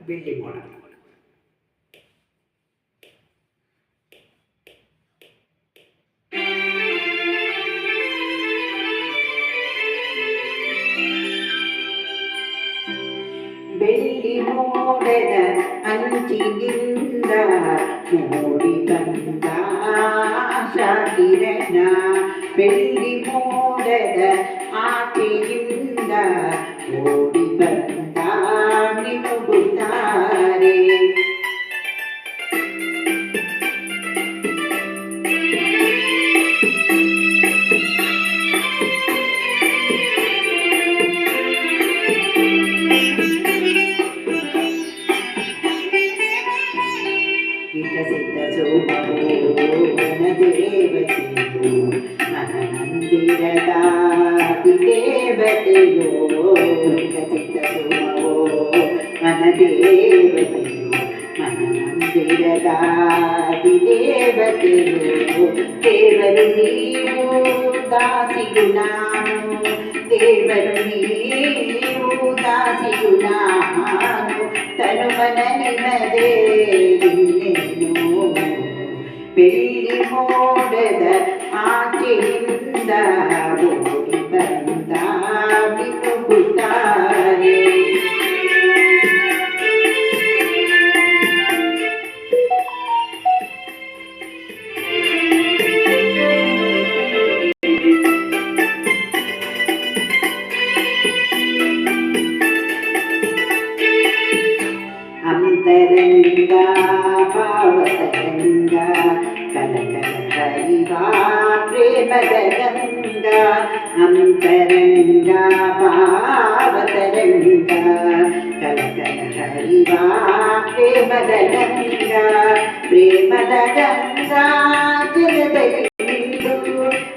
ಬೆಳ್ಳಿ ಮೋಡ. ಬೆಳ್ಳಿ ಮೋಡದ ಅಂಚಿನಿಂದ ಮೂಡಿ ಬಂದ ಕಿರಣ, ಬೆಳ್ಳಿ ಮೋಡದ ಆಚೆಯಿಂದ ಓಡಿ ಬಂದ ಮಿನುಗುತ್ತಾರೆ. ವಿಕಸಿತ ಸೋಮವು ವನದೇವತೆಯು, ಮನಮಂದಿರದ ದೇವತೆಯೋ. ವಿಕಸಿತ ಸೋಮವು ವನದೇವತೆಯು, ಮನಮಂದಿರದ ದೇವತೆಯೋ. ದೇವರು ನೀವು ದಾಸಿಯು ನಾನು, ದೇವರು ನೀವು ದಾಸಿಯು ನಾನು, ತನುಮನ ನಿಮ್ಮದೇ ಇನ್ನೇನು. ಬೆಳ್ಳಿ ಮೋಡದ ಆಚೆಯಿಂದ ಓಡಿ ಬಂದ ಮಿನುಗುತ್ತಾರೆ. ಅಂತರಂಗ ಭಾವತರಂಗ ಕಲಕಲ ಹರಿವ ಪ್ರೇಮದ ಗಂಗ. ಅಂತರಂಗ ಭಾವತರಂಗ ಕಲಕಲ ಹರಿವ ಪ್ರೇಮದ ಗಂಗ. ಪ್ರೇಮದ ಗಂಗಾ ಜಲದಲ್ಲಿ ನಿಂದು,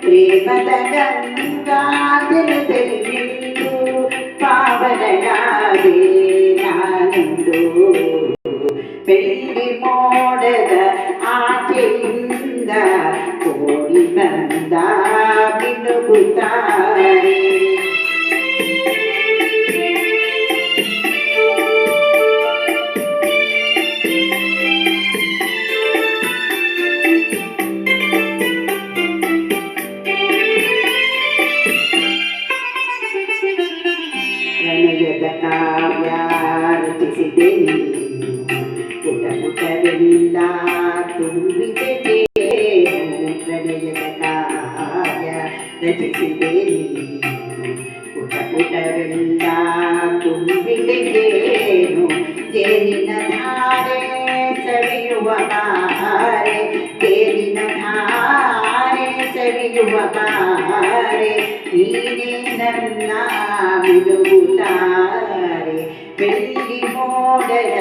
ಪ್ರೇಮದ ಗಂಗಾ ಜಲದಲ್ಲಿ ನಿಂದು ಪಾವನನಾದೆ ನಾನೆಂದು. ಬೆಳ್ಳಿ ಮೋಡದ ಆಚೆಯಿಂದ ಓಡಿ ಬಂದ ಮಿನುಗುತ್ತಾರೆ. ಪ್ರಣಯದ ಕಾವ್ಯ ರಚಿಸಿದೆ ನೀನು, ಪುಟ ಪುಟವೆಲ್ಲ ತುಂಬಿದೆ ಜೇನು. ಪ್ರಣಯದ ಕಾವ್ಯ ರಚಿಸಿದೆ ನೀನು, ಪುಟ ಪುಟವೆಲ್ಲ ತುಂಬಿದೆ ಜೇನು. ಜೇನಿನ ಧಾರೆ ಸವಿಯುವ ಬಾರೆ, ಜೇನಿನ ಧಾರೆ ಸವಿಯುವ ಬಾರೆ, ನೀನೇ ನನ್ನ ಮಿನುಗುತ್ತಾರೆ. ಬೆಳ್ಳಿ ಮೋಡದ